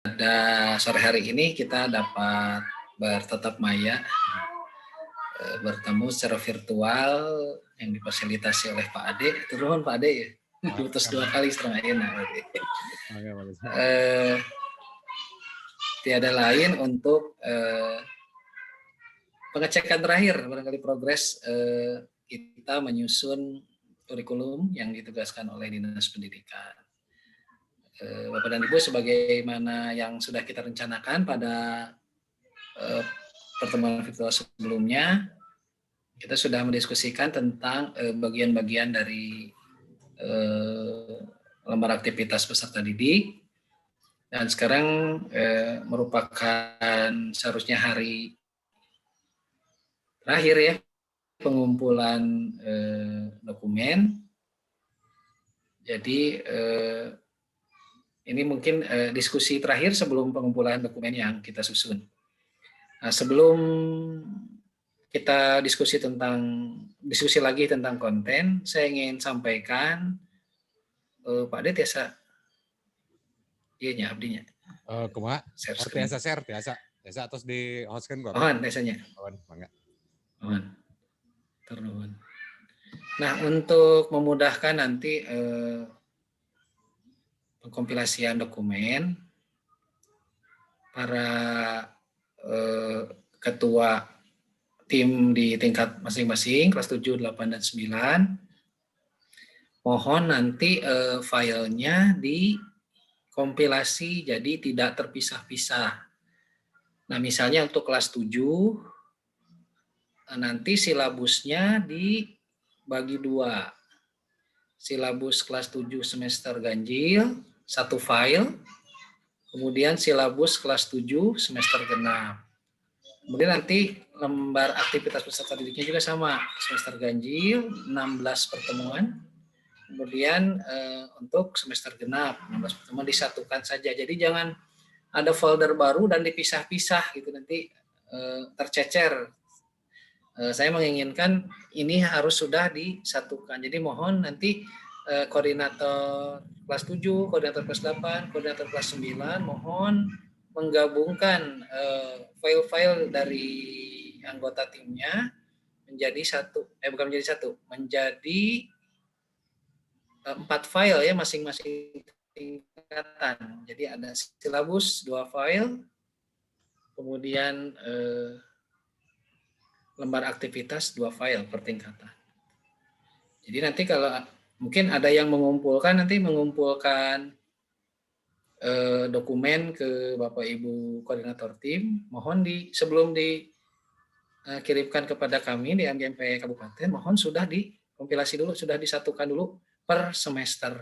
pada sore hari ini kita dapat bertatap maya, bertemu secara virtual yang difasilitasi oleh Pak Ade. Turun Pak Ade ya, diutus 2 kali setengah enak. Tiada lain untuk pengecekan terakhir, barangkali progres kita menyusun kurikulum yang ditugaskan oleh Dinas Pendidikan. Bapak dan Ibu, sebagaimana yang sudah kita rencanakan pada pertemuan virtual sebelumnya, kita sudah mendiskusikan tentang bagian-bagian dari lembar aktivitas peserta didik, dan sekarang merupakan seharusnya hari terakhir ya pengumpulan dokumen. Jadi ini mungkin diskusi terakhir sebelum pengumpulan dokumen yang kita susun. Nah, sebelum kita diskusi lagi tentang konten, saya ingin sampaikan Pak Ade tiasa iya nya abdinya. Kumaha? Tiasa terus di hostkan gua. Mohon biasanya. Mangga. Mohon. Turun. Nah, untuk memudahkan nanti pengkompilasian dokumen, para ketua tim di tingkat masing-masing, kelas 7, 8, dan 9, mohon nanti filenya dikompilasi jadi tidak terpisah-pisah. Nah, misalnya untuk kelas 7, nanti silabusnya dibagi 2. Silabus kelas 7 semester ganjil, 1 file, kemudian silabus kelas 7 semester genap. Kemudian nanti lembar aktivitas peserta didiknya juga sama, semester ganjil 16 pertemuan, kemudian untuk semester genap 16 pertemuan disatukan saja. Jadi jangan ada folder baru dan dipisah-pisah gitu, nanti tercecer. Saya menginginkan ini harus sudah disatukan. Jadi mohon nanti koordinator kelas 7, koordinator kelas 8, koordinator kelas 9 mohon menggabungkan file-file dari anggota timnya menjadi menjadi 4 file ya, masing-masing tingkatan. Jadi ada silabus 2 file, kemudian lembar aktivitas 2 file per tingkatan. Jadi nanti kalau mungkin ada yang mengumpulkan dokumen ke Bapak Ibu koordinator tim, mohon sebelum dikirimkan kepada kami di MGMP Kabupaten, mohon sudah dikompilasi dulu, sudah disatukan dulu per semester.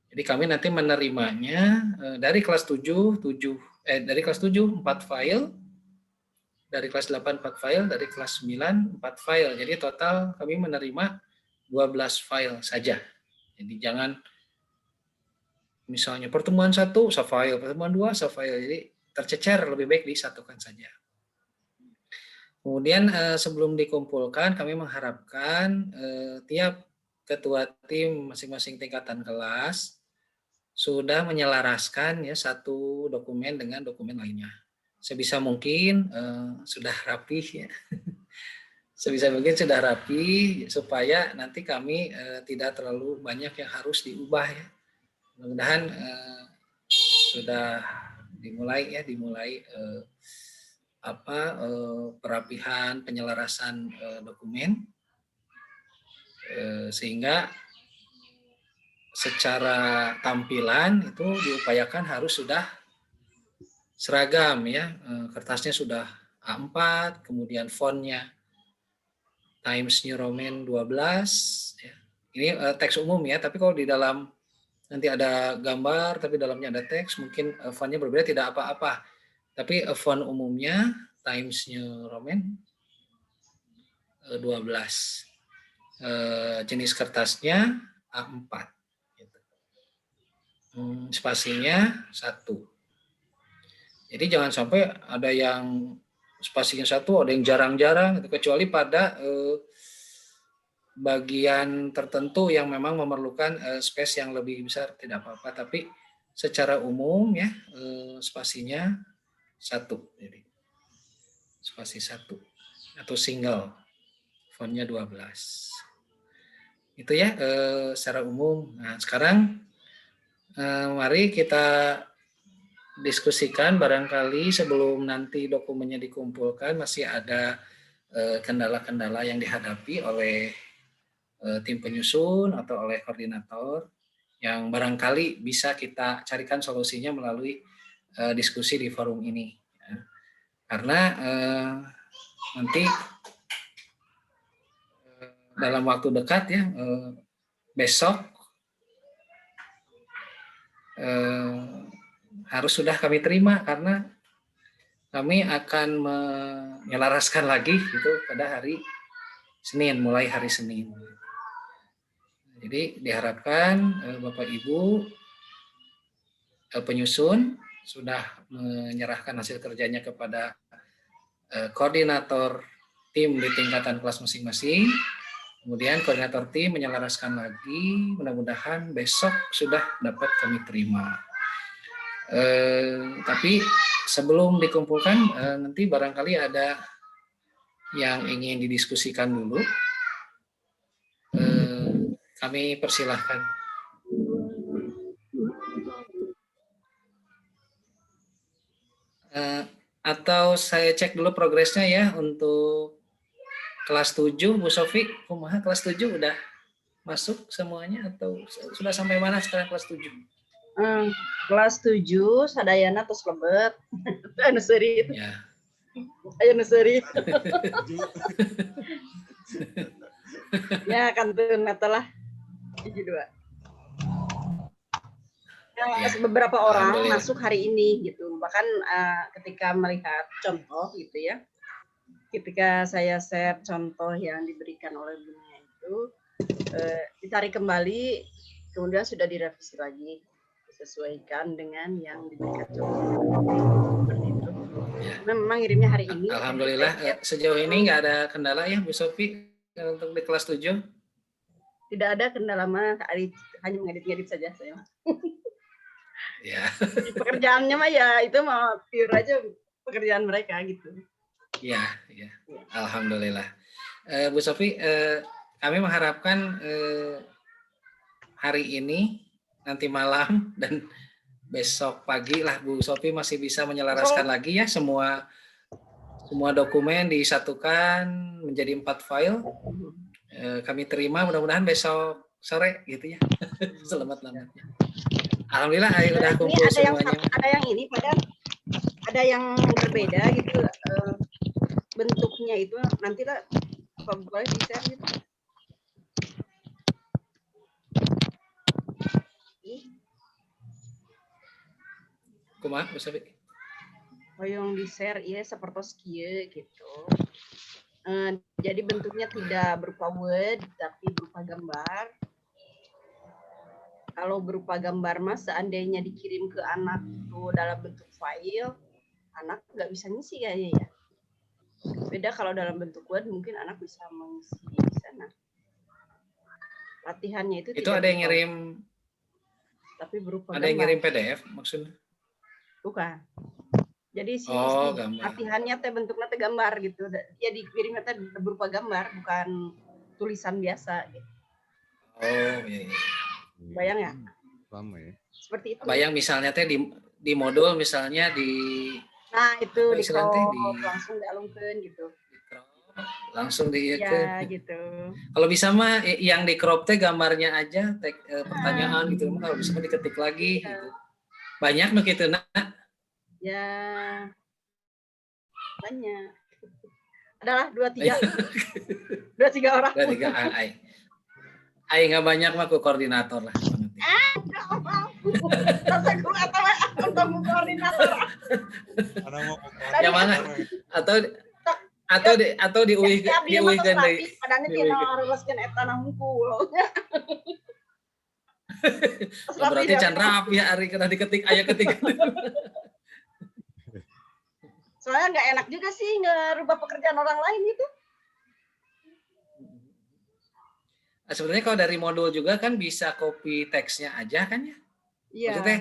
Jadi kami nanti menerimanya dari kelas 7 4 file, dari kelas 8 4 file, dari kelas 9 4 file. Jadi total kami menerima 12 file saja. Jadi jangan misalnya pertemuan 1 sefile, pertemuan 2 sefile. Jadi tercecer, lebih baik disatukan saja. Kemudian sebelum dikumpulkan kami mengharapkan tiap ketua tim masing-masing tingkatan kelas sudah menyelaraskan ya satu dokumen dengan dokumen lainnya. Sebisa mungkin sudah rapi ya. Sebisa mungkin sudah rapi supaya nanti kami tidak terlalu banyak yang harus diubah ya. Mudah-mudahan sudah dimulai perapihan penyelarasan dokumen sehingga secara tampilan itu diupayakan harus sudah seragam ya, kertasnya sudah A4, kemudian fontnya Times New Roman 12 ya. Ini teks umum ya, tapi kalau di dalam nanti ada gambar tapi dalamnya ada teks, mungkin fontnya berbeda tidak apa-apa. Tapi font umumnya Times New Roman 12. Jenis kertasnya A4 gitu. Spasinya 1. Jadi jangan sampai ada yang spasinya 1, ada yang jarang-jarang, kecuali pada bagian tertentu yang memang memerlukan space yang lebih besar, tidak apa-apa. Tapi secara umum ya, spasinya 1, jadi spasi 1 atau single, fontnya 12. Itu ya secara umum. Nah, sekarang mari kita diskusikan, barangkali sebelum nanti dokumennya dikumpulkan masih ada kendala-kendala yang dihadapi oleh tim penyusun atau oleh koordinator yang barangkali bisa kita carikan solusinya melalui diskusi di forum ini. Karena nanti dalam waktu dekat ya, besok harus sudah kami terima karena kami akan menyelaraskan lagi itu pada hari Senin, mulai hari Senin. Jadi diharapkan Bapak Ibu penyusun sudah menyerahkan hasil kerjanya kepada koordinator tim di tingkatan kelas masing-masing. Kemudian koordinator tim menyelaraskan lagi, mudah-mudahan besok sudah dapat kami terima. Tapi sebelum dikumpulkan nanti barangkali ada yang ingin didiskusikan dulu. Kami persilahkan. Atau saya cek dulu progresnya ya untuk kelas 7, Bu Sofi, kumaha kelas 7 udah masuk semuanya atau sudah sampai mana sekarang kelas 7? Kelas 7 sadayana terus lebet. Anu seuri itu. Ya. Ayo nu seuri. Ya kantun lah. 72. Beberapa orang masuk hari ini gitu. Bahkan ketika melihat contoh gitu ya. Ketika saya share contoh yang diberikan oleh Bunia itu ditarik kembali, kemudian sudah direvisi lagi disesuaikan dengan yang diberikan contoh. Seperti itu. Memang ngirimnya hari ini. Alhamdulillah sejauh ini nggak ada kendala ya Bu Sofi untuk di kelas 7? Tidak ada kendala mah, hanya mengedit-ngedit saja saya. Ya. Pekerjaannya mah ya itu mah pure aja pekerjaan mereka gitu. Ya. Alhamdulillah. Bu Sofi, kami mengharapkan hari ini, nanti malam dan besok pagi lah Bu Sofi masih bisa menyelaraskan lagi ya semua dokumen disatukan menjadi 4 file. Kami terima, mudah-mudahan besok sore gitu ya. Selamat-selamatnya. Alhamdulillah udah kumpul semuanya. Ada yang ini padahal ada yang berbeda gitu bentuknya itu nanti lah apa boleh bisa gitu. Kumaha Bu Sofi? Yang di share ya seperti kieu gitu. Jadi bentuknya tidak berupa Word tapi berupa gambar. Kalau berupa gambar mas seandainya dikirim ke anak itu dalam bentuk file, anak nggak bisa ngisi kayaknya ya. Beda kalau dalam bentuk Word mungkin anak bisa mengisi di sana. Latihannya itu ada yang ngirim tapi berupa ada yang ngirim PDF maksudnya? Bukan. Jadi latihannya teh bentuknya teh gambar gitu. Ya dikirimnya teh berupa gambar bukan tulisan biasa gitu. Oh iya. Bayang ya? Lama ya. Seperti itu. Bayang misalnya teh di modul misalnya di itu di langsung dialungkeun gitu. Langsung di ya gitu. Kalau bisa mah yang di crop teh gambarnya aja pertanyaan gitu mah kalau bisa mah diketik lagi gitu. Banyak nu kitu na. Ya. Banyak. Adalah 2-3. 2-3 orang. 2-3 ai nggak banyak mah ku koordinator lah. Yang mana? Atau diuihkeun deui. Padahal tina haruskeun eta na hungkul. Berarti can rapi ari kena diketik aya ketik. Soalnya nggak enak juga sih ngerubah pekerjaan orang lain itu. Sebenarnya kalau dari modul juga kan bisa copy teksnya aja kan ya? Iya. Maksudnya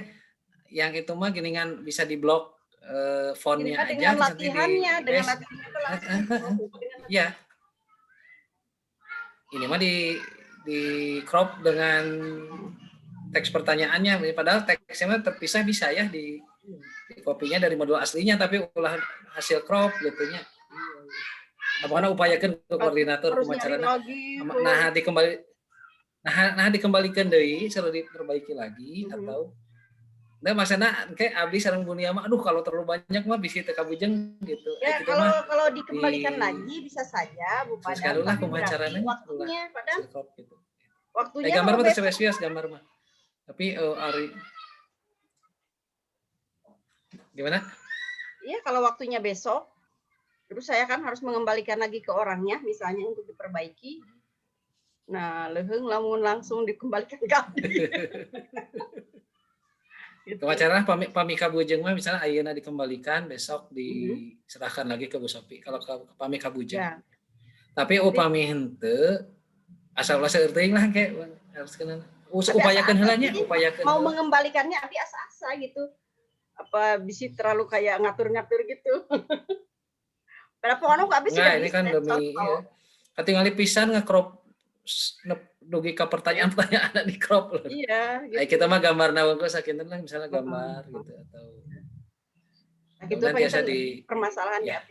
yang itu mah geningan bisa diblok fontnya aja dengan nanti latihannya, di dengan latihannya itu langsung. Iya. Ini mah di crop dengan teks pertanyaannya, padahal teksnya terpisah bisa ya di copy-nya dari modul aslinya, tapi ulah hasil crop gitu nya. Apakah upayakan ke koordinator pemacarana nah dikembalikan deui seru diperbaiki lagi atau nah masana kayak abdi sareng Bunia mah aduh kalau terlalu banyak mah bisa teu kabujeng gitu. Ya kalau dikembalikan lagi bisa saja Bu Padang, tapi berarti waktunya Padang. Gitu. Waktunya gambar mah terus gambar mah. Tapi Ari gimana? Iya, kalau waktunya besok terus saya kan harus mengembalikan lagi ke orangnya misalnya untuk diperbaiki. Nah, leheung lamun langsung dikembalikan ke abdi. Gitu. Acara pami kabujeng mah misalnya ayeuna dikembalikan besok diserahkan lagi ke Bu Sopi kalau ke pami kabujeng. Ya. Tapi upami henteu asal ulah seueur teuing lah kayak harus kena upayakeun heula nya upayakeun. Mau mengembalikannya tapi asa-asa gitu. Apa bisa terlalu kayak ngatur-ngatur gitu. Berapa orang kok habis sudah ini kan demi iya. Katingali pisan nge-crop dugi ka pertanyaan-pertanyaan di crop loh. Iya, gitu. Kita mah gambar nawangku sakinten lah misalnya gambar gitu atau nah, gitu biasa di permasalahan ya.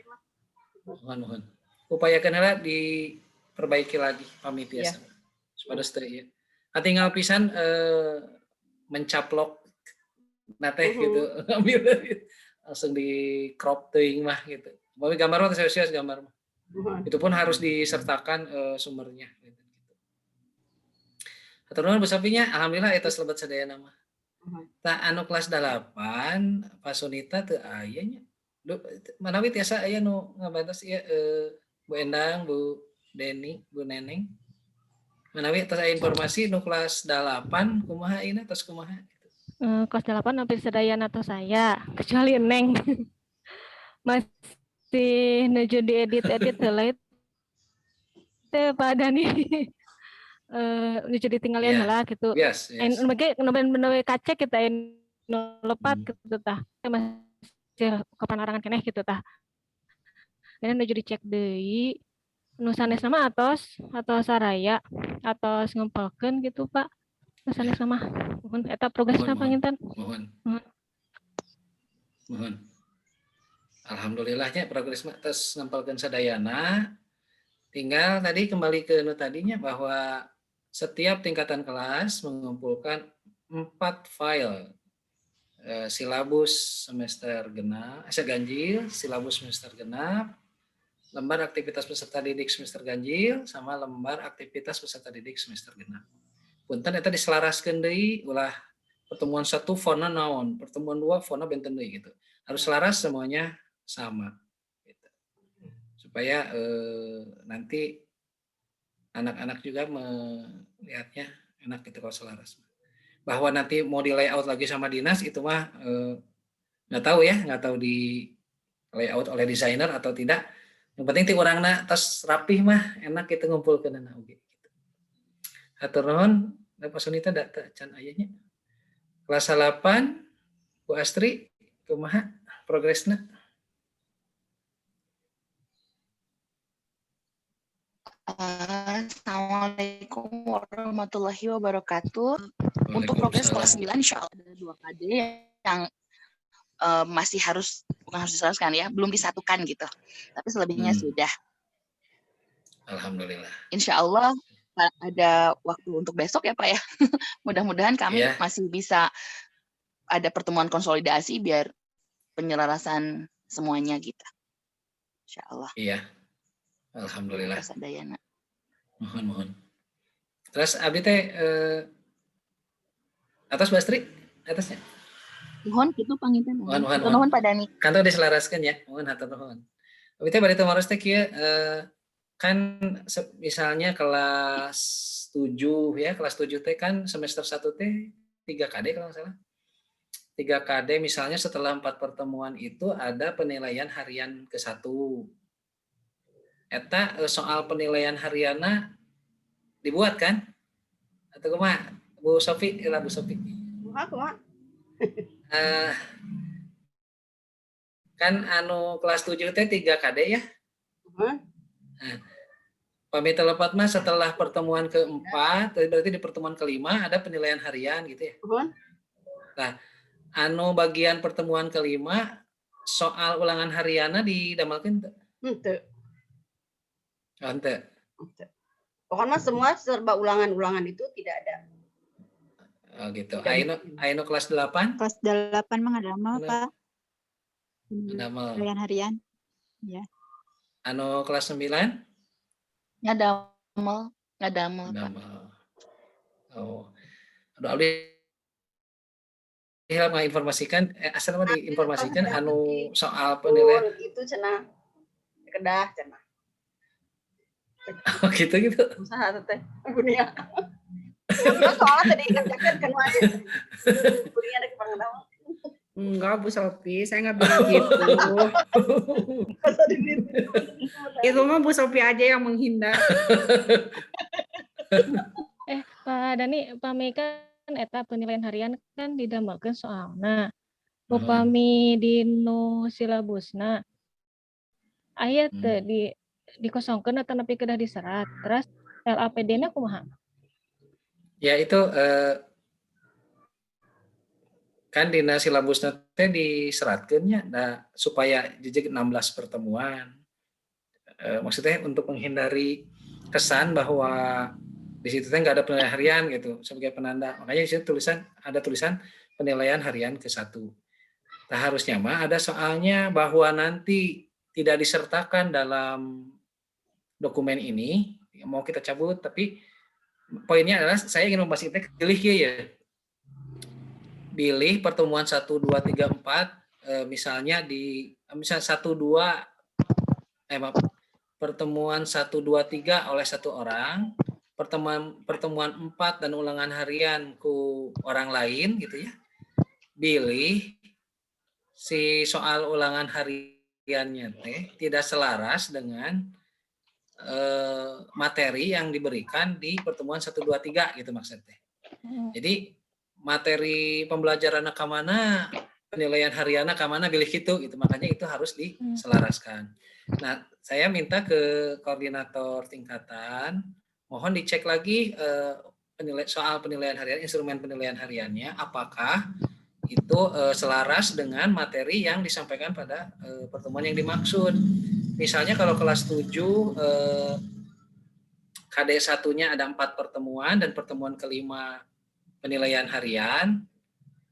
Mohon. Upayakeun heula diperbaiki lagi pamitiasa. Supaya teu ya. Katingal pisan mencaplok nateh gitu. Ambil langsung di crop teuing mah gitu. Mau gambar mah serius gambar mah. Itu pun harus disertakan sumbernya gitu. Aturan besapinya alhamdulillah eta slebat sadayana mah. Tah anu kelas 8 Pak Sunita teu aya nya. Manawi tiasa aya nu ngabantos ieu Bu Endang, Bu Deni, Bu Neneng. Manawi tos aya informasi nu kelas 8 kumaha ieu tos kumaha gitu. Kelas 8 hampir sadayana tos saya, kecuali Neng. Masih nuju diedit heula teh Pak Dani. Nuju ditinggalin heula gitu. Bener kacek kita lepat gitu tah. Masih kapan arangan keneh gitu tah. Ini nuju dicek deui. Nu sanes nama atos saraya atos ngempelkeun gitu Pak. Nu sanes nama. Mohon eta progresna panginten. Mohon. Alhamdulillahnya progres mah tos ngempelkeun sadayana. Tinggal tadi kembali ke nu tadinya bahwa setiap tingkatan kelas mengumpulkan 4 file silabus semester genap, ganjil, silabus semester genap, lembar aktivitas peserta didik semester ganjil, sama lembar aktivitas peserta didik semester genap. Punten eta diselaraskeun deui ulah pertemuan 1 fonna naon, pertemuan 2 fonna benten deui gitu. Harus selaras semuanya sama. Gitu. Supaya nanti anak-anak juga melihatnya enak gitu kalau selaras. Bahwa nanti mau di layout lagi sama dinas itu mah nggak tahu di layout oleh desainer atau tidak. Yang penting ti urangna tos rapih mah enak kita ngumpulkeun anak oge gitu. Hatur nuhun Pak Sunita da can ayahnya. Kelas 8 Bu Astri kumaha progresna? Assalamualaikum warahmatullahi wabarakatuh. Untuk progres kelas 9 insya Allah ada 2 KD yang masih bukan harus diselesaikan ya, belum disatukan gitu. Tapi selebihnya sudah. Alhamdulillah. Insya Allah ada waktu untuk besok ya Pak ya. Mudah-mudahan kami masih bisa ada pertemuan konsolidasi biar penyelarasan semuanya gitu. Insya Allah. Iya. Alhamdulillah. Sadayana. Mohon. Terus abdi teh atas Bastri atasnya. Mohon gitu panginten. Mohon Pak Dani. Kantor diselaraskan ya. Mohon hatur nuhun. Abdi teh bari teu maros teh kieu kan misalnya kelas 7 ya, kelas 7 teh kan semester 1 teh 3 KD kalau nggak salah. 3 KD misalnya setelah 4 pertemuan itu ada penilaian harian ke-1. Eta soal penilaian hariana dibuat kan? Atau kumaha? Bu Sofi, Bu Sofi. Kumaha? kan anu kelas 7 teh 3 KD ya. Nah, pami telepat mah setelah pertemuan keempat, berarti di pertemuan kelima ada penilaian harian gitu ya. Nah, anu bagian pertemuan kelima soal ulangan hariana didamelkeun teu? Henteu. Pokoknya semua serba ulangan-ulangan itu tidak ada. Oh gitu. Aino kelas 8? Kelas 8 mah ngadamel, Pak. Ngadamel. Harian. Ya. Anu kelas 9? Ngadamel. Oh. Aduh, Aldi informasikan asal mah diinformasikan anu soal penilaian itu cenah kedah cenah. Oh gitu. Usaha teh dunia. Soalnya tadi ingat-ingat kan aja. Dunia ada pengalaman. Enggak, Bu Sophie, saya nggak bilang gitu. Itu mah Bu Sophie aja yang menghindar. Pak Dani, pami kan eta penilaian harian kan didamelkeun soalna. Upami dinu silabusna aya teu dikosongkeun atau nepi kedah diserat. Terus LAPD-na kumaha? Ya itu kan dina silabusna teh diseratkeun nya supaya jejeg 16 pertemuan. Maksudnya untuk menghindari kesan bahwa di situ teh nggak ada penilaian harian gitu sebagai penanda. Makanya di situ ada tulisan penilaian harian ke-1. Nah, harusnya mah ada soalnya bahwa nanti tidak disertakan dalam dokumen ini, mau kita cabut, tapi poinnya adalah saya ingin membahas itu pilih ya. Pilih pertemuan 1, 2, 3, 4 misalnya misal 1, 2 pertemuan 1, 2, 3 oleh satu orang, pertemuan 4 dan ulangan harian ku orang lain gitu ya. Pilih si soal ulangan hariannya teh tidak selaras dengan materi yang diberikan di pertemuan 1, 2, 3 gitu maksudnya. Jadi materi pembelajaran ke mana, penilaian hariana ke mana, pilih gitu. Makanya itu harus diselaraskan. Nah, saya minta ke koordinator tingkatan, mohon dicek lagi soal penilaian harian, instrumen penilaian hariannya, apakah itu selaras dengan materi yang disampaikan pada pertemuan yang dimaksud. Misalnya kalau kelas 7 KD1-nya ada 4 pertemuan dan pertemuan kelima penilaian harian,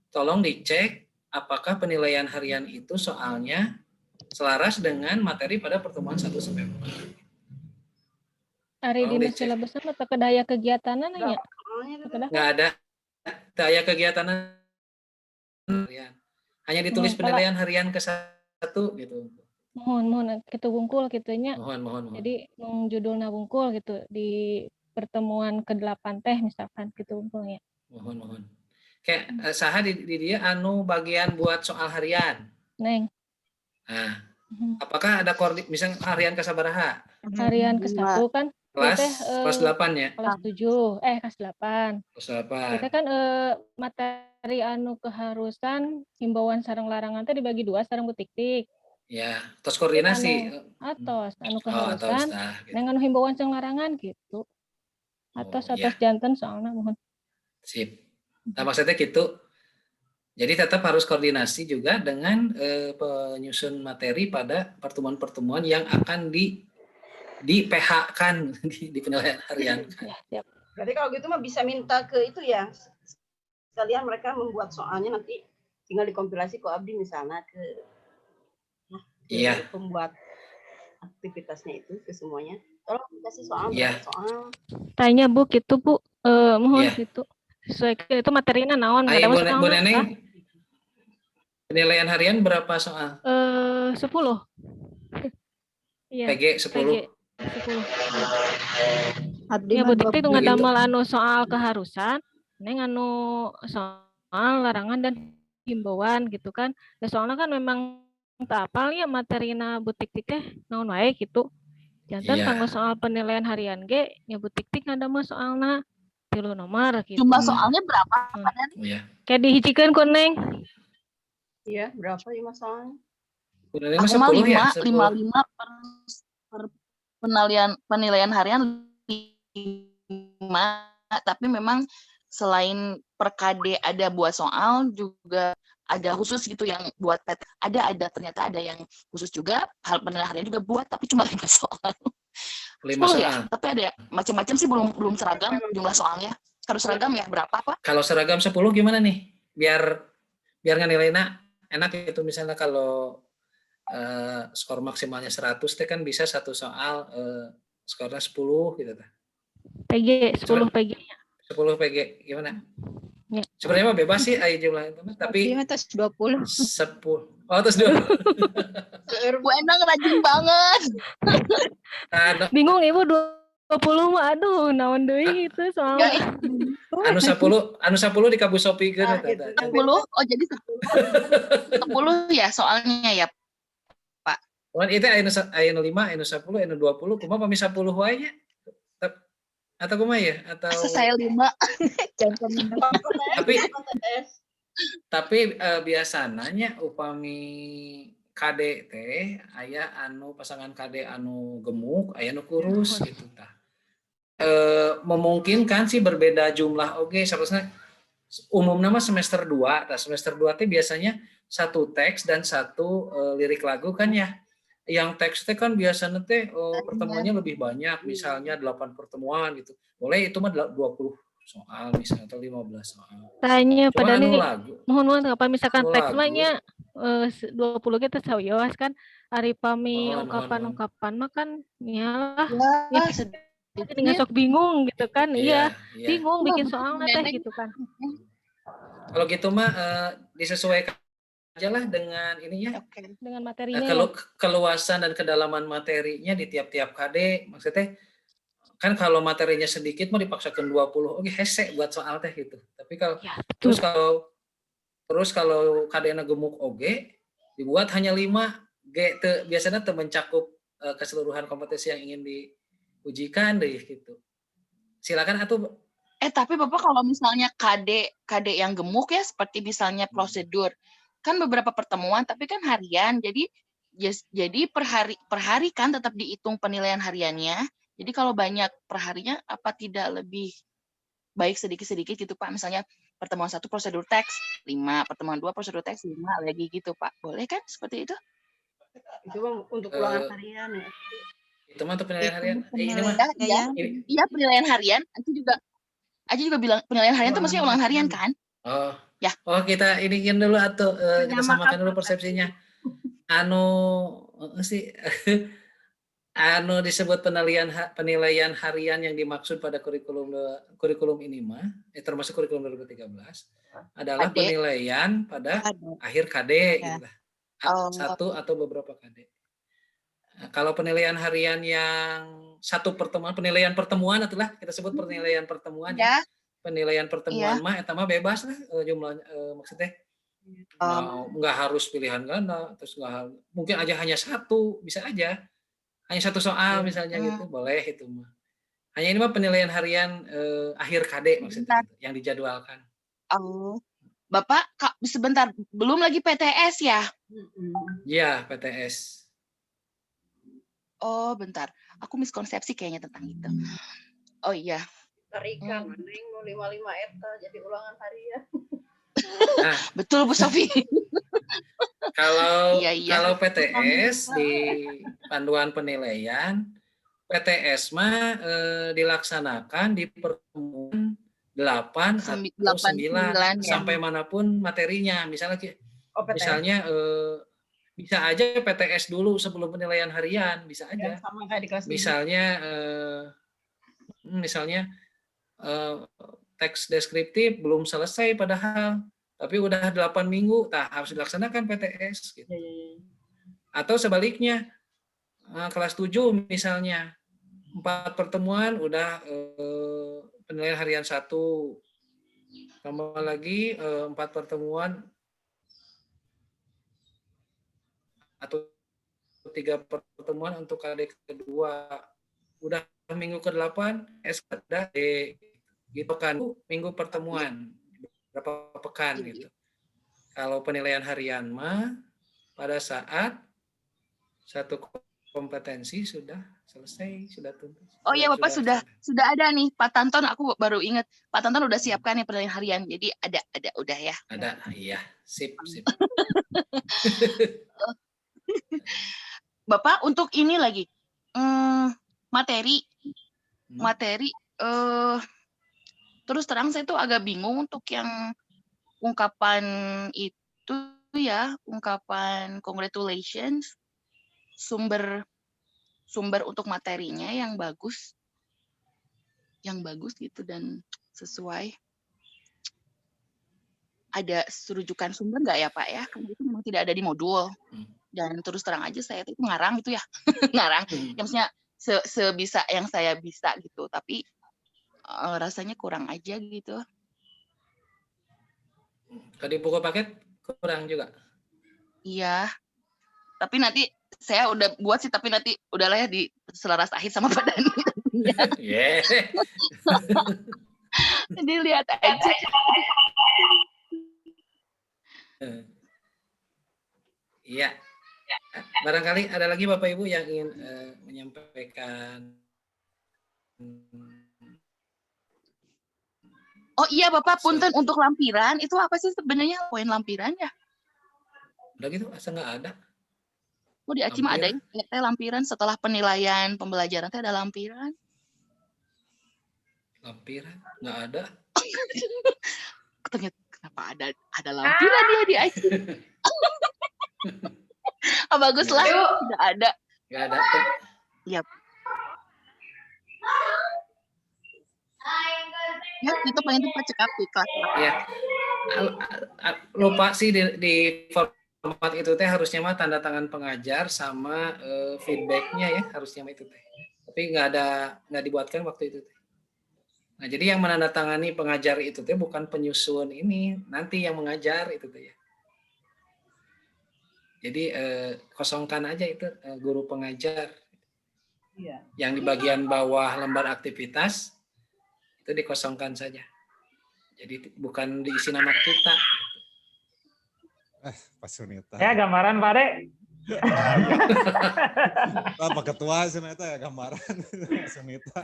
tolong dicek apakah penilaian harian itu soalnya selaras dengan materi pada pertemuan 1 sampai 4. Ari dina silabusna atau kedaya kegiatanan ya? Enggak ada daya kegiatan harian. Hanya ditulis penilaian harian ke-1 gitu. Mohon kitu wungkul kitunya. Mohon. Jadi judulna wungkul gitu di pertemuan ke-8 teh misalkan gitu wungkulnya. Mohon. Kayak saha di dia anu bagian buat soal harian. Neng. Nah, apakah ada misalnya harian kasabaraha? Harian ke-1 kan kelas 8 ya? Kelas 7, kelas 8. Kelas 8. Kita kan materi anu keharusan himbauan sareng larangan teh dibagi 2 sareng butik-tik. Ya, tos koordinasi. Anu keharusan dengan anu himbauan sareng larangan gitu. Atos janten soalnya mohon. Sip. Nah, maksudnya gitu. Jadi tetap harus koordinasi juga dengan penyusun materi pada pertemuan-pertemuan yang akan di PH-kan di penilaian harian. Ya. Berarti kalau gitu mah bisa minta ke itu ya. Sekalian mereka membuat soalnya nanti tinggal dikompilasi ke Abdi misalnya ke pembuat aktivitasnya itu ke semuanya. Tolong kasih soal. Tanya Bu gitu Bu. Mohon gitu. Sesuai itu materinya naon? Ada Bu Neneng. Penilaian harian berapa soal? 10. Iya. PG 10. Ya butik itu ngadamel anu soal keharusan, neng anu soal larangan dan himbauan gitu kan. Dan soalnya kan memang tak apal ya materina butik teh naon wae gitu. Jantan kanggo soal penilaian harian ge nya butik ngadamel soalna 3 nomor gitu. Jumlah soalnya berapa? Iya. Kayak dihijikeun ku neng. Iya, berapa 5 soalnya? Aku mah 5 per penilaian harian 5, tapi memang selain per KD ada buat soal juga ada khusus gitu yang buat PT. Ternyata ada yang khusus juga, hal penilaian harian juga buat, tapi cuma 5 soal. 5 soal. Ya, tapi ada macam-macam sih, belum seragam jumlah soalnya. Kalau seragam ya berapa, Pak? Kalau seragam 10 gimana nih? Biar nilainya enak itu, misalnya kalau skor maksimalnya 100 kan bisa satu soal skornya 10 gitu. PG 10 PG. 10 PG gimana? Ya. Sebenarnya bebas sih jumlah itu, tapi atas 20. 10. Oh, atas 20. Bu Endang rajin banget. Bingung Ibu 20 mah aduh naon deui itu soalnya. Anu 10 di Kabu Sopi kan. 10. Oh, jadi 10 ya soalnya ya, Pak. Wan itu anu 5, anu 10, anu 20, kumaha pami 10 wae nya? Atau kumaha ya? Atau saya 5. tapi biasanya upami KD teh aya anu pasangan KD anu gemuk, aya anu kurus gitu tah. Memungkinkan sih berbeda jumlah seharusnya umumnya mah semester 2. Nah, semester 2 teh biasanya satu teks dan satu lirik lagu kan ya. Yang teks teh kan biasanya teh pertemuannya lebih banyak, misalnya 8 pertemuan gitu. Boleh itu mah 20 soal misalnya atau 15 soal. Tanya pada anu nih, mohon apa misalkan teks nya 20 kita sawios kan ari pami ungkapan-ungkapan mah kan nyalah ya tinggal sok bingung gitu kan. Iya, bingung bikin soalnya teh gitu kan. Kalau gitu mah disesuaikan aja lah dengan ininya, dengan materinya. Keluasan dan kedalaman materinya di tiap-tiap KD. Maksudnya kan kalau materinya sedikit mah dipaksakan 20, hese buat soal teh gitu. Tapi kalau ya, terus kalau KD-na gemuk dibuat hanya 5 biasanya mencakup keseluruhan kompetensi yang ingin diujikan deh gitu. Silakan atuh. Tapi Bapak kalau misalnya KD yang gemuk ya seperti misalnya prosedur kan beberapa pertemuan tapi kan harian, jadi per hari kan tetap dihitung penilaian hariannya. Jadi kalau banyak per harinya apa tidak lebih baik sedikit-sedikit gitu Pak? Misalnya pertemuan 1 prosedur teks 5, pertemuan 2 prosedur teks 5 lagi gitu Pak. Boleh kan seperti itu? Itu untuk ulangan harian ya. Itu mah untuk penilaian harian. Ini mah. Iya, penilaian harian. Aji juga bilang penilaian harian itu maksudnya ulangan harian kan? Oh. Ya. Oh, kita iniin dulu atau kita samakan dulu persepsinya. Disebut penilaian harian yang dimaksud pada kurikulum ini mah, termasuk kurikulum 2013 adalah penilaian pada akhir KD gitu lah. Satu atau beberapa KD. Nah, kalau penilaian harian yang satu pertemuan, penilaian pertemuan itulah kita sebut penilaian pertemuan ya. Penilaian pertemuan mah eta mah bebas lah jumlahnya, maksudnya nggak harus pilihan ganda, terus mungkin aja hanya satu, bisa aja hanya satu soal misalnya gitu, boleh itu mah. Hanya ini mah penilaian harian akhir KD maksudnya gitu, yang dijadwalkan. Oh, Bapak sebentar, belum lagi PTS ya? Iya, PTS. Oh, bentar, aku miskonsepsi kayaknya tentang itu. Oh iya. Tarikan, mending mau 55 eta jadi ulangan harian. Nah, betul Bu Sofi. Kalau PTS di panduan penilaian, PTS mah dilaksanakan di pertemuan 8 atau 9 sampai manapun materinya. Misalnya bisa aja PTS dulu sebelum penilaian harian, bisa aja. Sama kayak di kelas misalnya teks deskriptif belum selesai padahal, tapi udah 8 minggu, harus dilaksanakan PTS gitu. Atau sebaliknya, kelas 7 misalnya 4 pertemuan udah penilaian harian 1, tambah lagi 4 pertemuan atau 3 pertemuan untuk KD kedua, udah minggu ke-8 SKD gitu kan, minggu pertemuan berapa pekan gitu. Kalau penilaian harian mah pada saat satu kompetensi sudah selesai, sudah tuntas. Oh iya Bapak sudah ada nih Pak Tanton, aku baru ingat Pak Tanton udah siapkan nih penilaian harian. Jadi ada udah ya. Ada, iya, sip. Bapak untuk ini lagi materi terus terang saya tuh agak bingung untuk yang ungkapan itu ya, ungkapan congratulations, sumber untuk materinya yang bagus gitu dan sesuai. Ada rujukan sumber nggak ya Pak ya? Karena itu memang tidak ada di modul. Dan terus terang aja saya itu ngarang gitu ya, ngarang. Ya, maksudnya sebisa yang saya bisa gitu, tapi rasanya kurang aja gitu. Tadi buku paket kurang juga. Iya, tapi nanti saya udah buat sih, tapi nanti udahlah ya di selaras akhir sama Pak Dani. Yeah. Jadi lihat aja. Iya. Barangkali ada lagi Bapak Ibu yang ingin menyampaikan. Oh iya Bapak, punten untuk lampiran, itu apa sih sebenarnya poin lampiran ya? Udah gitu, asa nggak ada. Oh di Acima ada ya, lampiran setelah penilaian pembelajaran ada lampiran. Lampiran? Nggak ada. Ternyata kenapa ada lampiran dia di Acima? Oh, baguslah, tidak ada. Nggak ada. Iya. Ya, itu pengen tuh cekap di kelas. Iya. Lupa sih di format itu teh harusnya mah tanda tangan pengajar sama feedbacknya ya, harusnya mah itu teh. Tapi nggak dibuatkan waktu itu teh. Nah, jadi yang menandatangani pengajar itu teh bukan penyusun ini, nanti yang mengajar itu teh ya. Jadi kosongkan aja itu guru pengajar. Iya. Yang di bagian bawah lembar aktivitas itu dikosongkan saja. Jadi bukan diisi nama kita. Pak Sunita. Ya gambaran Pak Dek. Pak Ketua Sunita ya gambaran Sunita.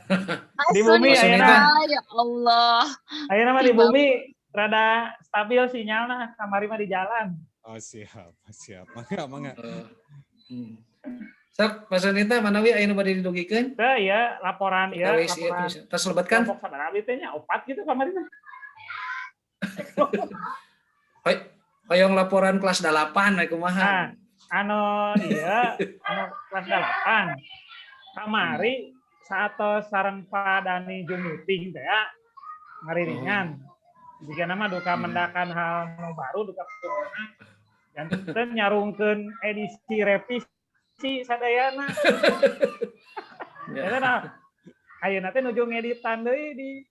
Di bumi Sunita. Ya Allah. Ayeuna mah di bumi rada stabil sinyalnya, kamari mah di jalan. Oh siap. Mangga. Sok, Pak Sunita, mana wi ayeuna bade didugikeun? Teu ieu laporan ieu laporan. Tas lebetkan. Kelompok sabaraha abdi teh nya 4 gitu kamari mah. Hoyong laporan kelas 8 kumaha? Anu kelas 8. Kamari saat sareng Pak Dani jeung meeting teh ya ngariringan. Jika nama duka mendakan hal nu baru duka kumaha. Dan teh nyarungkeun edisi revisi sadayana. Eta nah ayeuna teh nuju ngeditan deui di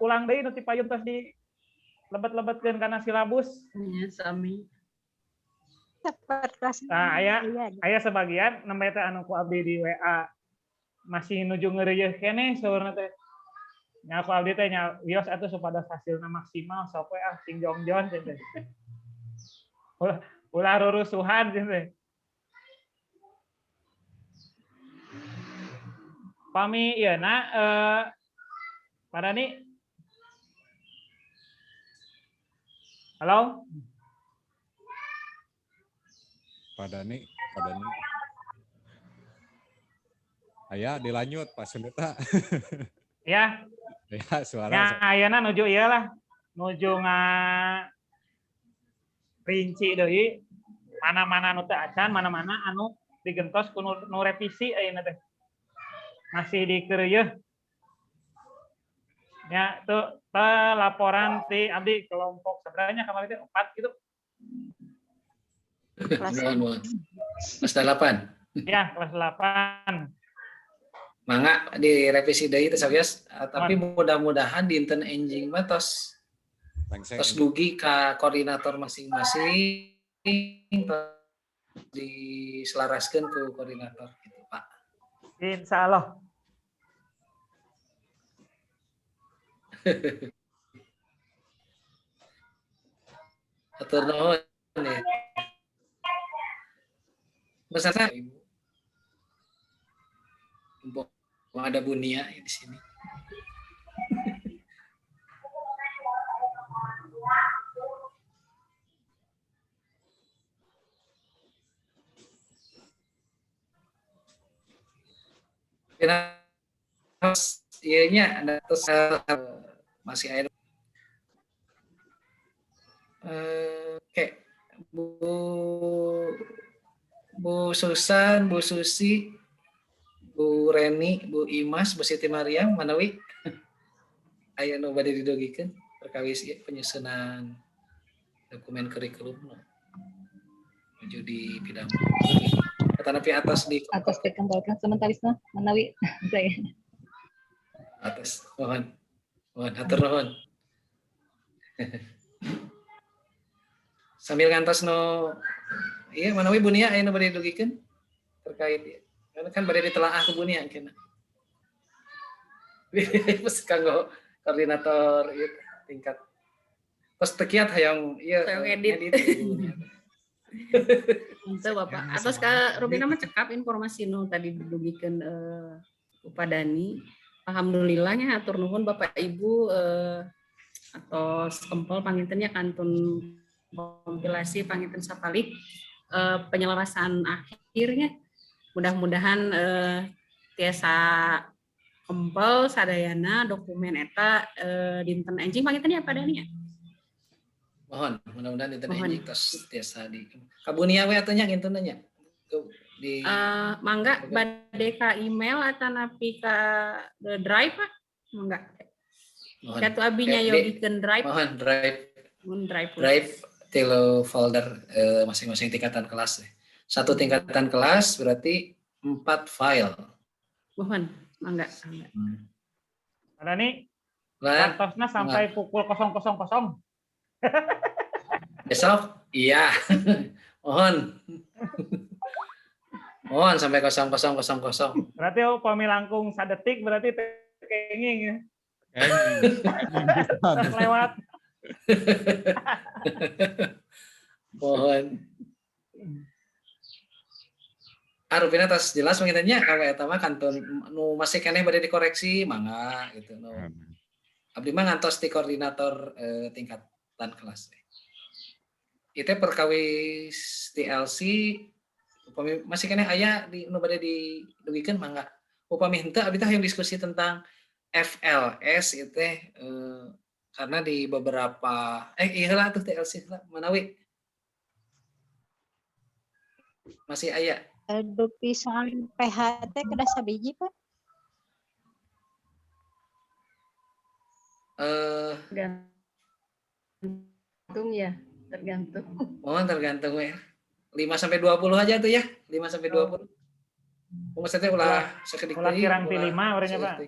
ulang deui nu ti payun tos di lebet-lebetkeun kana silabus. Iya, sami. Nah, aya sebagian nembe teh anu ku abdi di WA masih nuju ngeureuyeuh keneh saurna teh. Nya ku abdi teh nya wios atuh supados hasilna maksimal sok we sing jongjon teh. Ulah rurusuhan teh. Pami ieuna Pak Dani. Halo? Pak Dani. Aya dilanjut Pak Sunita. Ya. Ya suara. Ya ayeuna nuju ieu lah. Nuju rinci deui mana-mana nu teu acan, mana-mana anu digentos ku nu revisi ayeuna teh. Masih dikeureueuh. Ya tuh laporan ti abdi kelompok sebenarnya kemarin itu 4 gitu. Kelas 8. Ya, kelas 8. Mangga direvisi deui teh sawias, tapi mudah-mudahan dinten enjing mah tos dugi ka koordinator masing-masing diselaraskeun ku koordinator gitu, Pak. Insyaallah. Atur nuhun nih. Pesannya Ibu. Ada Bunia di sini. Iya ada terus masih ada kayak Bu Susan, Bu Susi, Bu Reni, Bu Imas, Bu Siti Mariam, manawi aya nu bade didogikeun perkawis penyusunan dokumen kurikulum menuju di bidang tanapi atas dikembangkan sementara manawi saya atas mohon atur nuhun sambil ngantos no iya manawi Bunia aya nu bade didogikeun terkait karena kan bade ditelaah ku Bunia kena pas kanggo koordinator ieu tingkat pas tekiat hayang ieu edit. Itu Bapak. Atas Kak Robina mah cekap informasi nu tadi didugikeun Upadani. Alhamdulillahnya hatur nuhun Bapak Ibu atau kempel pangintennya kantun kompilasi panginten sapalik penyelarasan akhirnya mudah-mudahan tiasa kempel sadayana dokumen eta dinten enjing pangintennya apa adanya. Mohon, mudah-mudahan dinten enjing tos tiasa di Kabunia we atunya kinten nya. Di mangga bade ka email atanapi ka drive Pak? Mangga. Katu abinya yogikeun drive. Mohon drive. Drive tilu folder masing-masing tingkatan kelas. Satu tingkatan kelas berarti 4 file. Mohon, mangga. Ada nih. Kantornya sampai pukul 000. Besok? Iya. Mohon sampai 0000. Berarti upami langkung sadetik berarti kenging ya. Lewat. Mohon. Arupina tas jelas mengingatnya kalau eta mah kantun nu masih keneh bade dikoreksi mangga gitu no. Abdi mah ngantos di koordinator tingkatan kelas. Itu perkawis TLC upami masih keneh aya di nu bade didugikeun mangga. Upami henteu abdi teh yang diskusi tentang FLS itu karena di beberapa ieu lah tuh TLC lah manawi masih aya Dupi soal PHT kada sabiji Pak? Tergantung ya, tergantung. Oh, tergantung ya. 5 sampai 20 aja tuh ya. 5 sampai 20. Maksudnya ulah sakedik ulah kirang ti 5 urangnya Pak.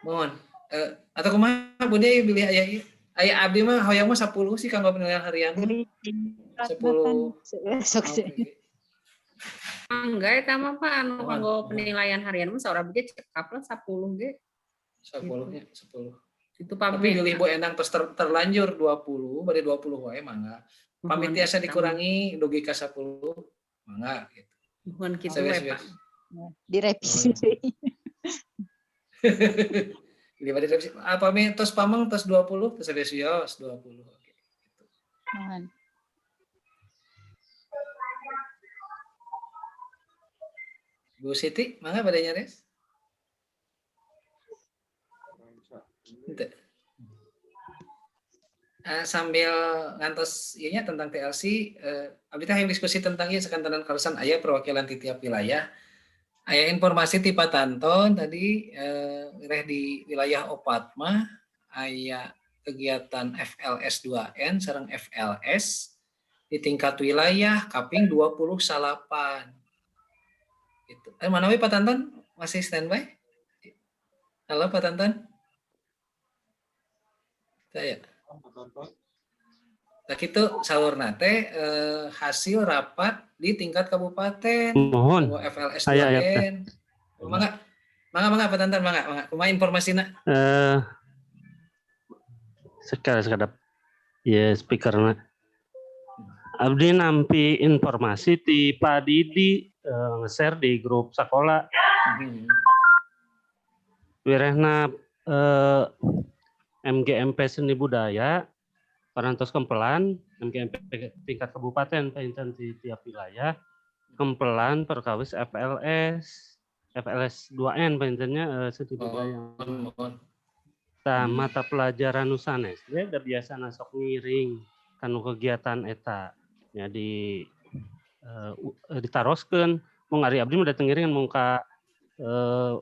Mohon. Atau kumaha Bunda pilih aya ieu. Aya abdi mah hoyong mah 10 sih kanggo penilaian harian. 10. Enggak eta mah Pak anu kanggo penilaian harian mah saurang ge cekap lah 10 ge. 10 nya 10. Itu pamit. Tapi pilih Bu Endang terus terlanjur 20, bade 20 wae mangga. Pamit tiasa dikurangi dugi ka 10 mangga gitu. Mohon kitu we Pak. Direvisi. Ini bade revisi. Apa mi tos pameng tos 20 tos revisios 20 gitu. Mohon. Bu Siti, mangga bade nyares? Sambil ngantos ieu tentang TLC, abdi teh yang diskusi tentang ieu sekantanan kawasan aya perwakilan di tiap wilayah. Aya informasi ti Patanton tadi reh di wilayah Opat mah aya kegiatan FLS 2N sareng FLS di tingkat wilayah kaping 28. Gitu. Mana we Pak Tanton? Masih standby? Halo Pak Tanton? Saya. Nah itu saurna teh hasil rapat di tingkat kabupaten. Mohon. FLS 2N. Mangga Pak Tanton, mangga. Kumaha informasina? Sekadap Ya, speakerna. Abdi nampi informasi ti Pak Didi nge-share di grup sekolah. Wirehna MGMP Seni Budaya, Parantos Kempelan, MGMP tingkat kabupaten, painten di tiap wilayah, Kempelan perkawis FLS 2N paintennya Seni Budaya. Mata pelajaran nusanes, dia udah biasa nasok ngiring kanu kegiatan eta. Jadi ditaroskeun mau ngari abdi udah tengiringan mau ka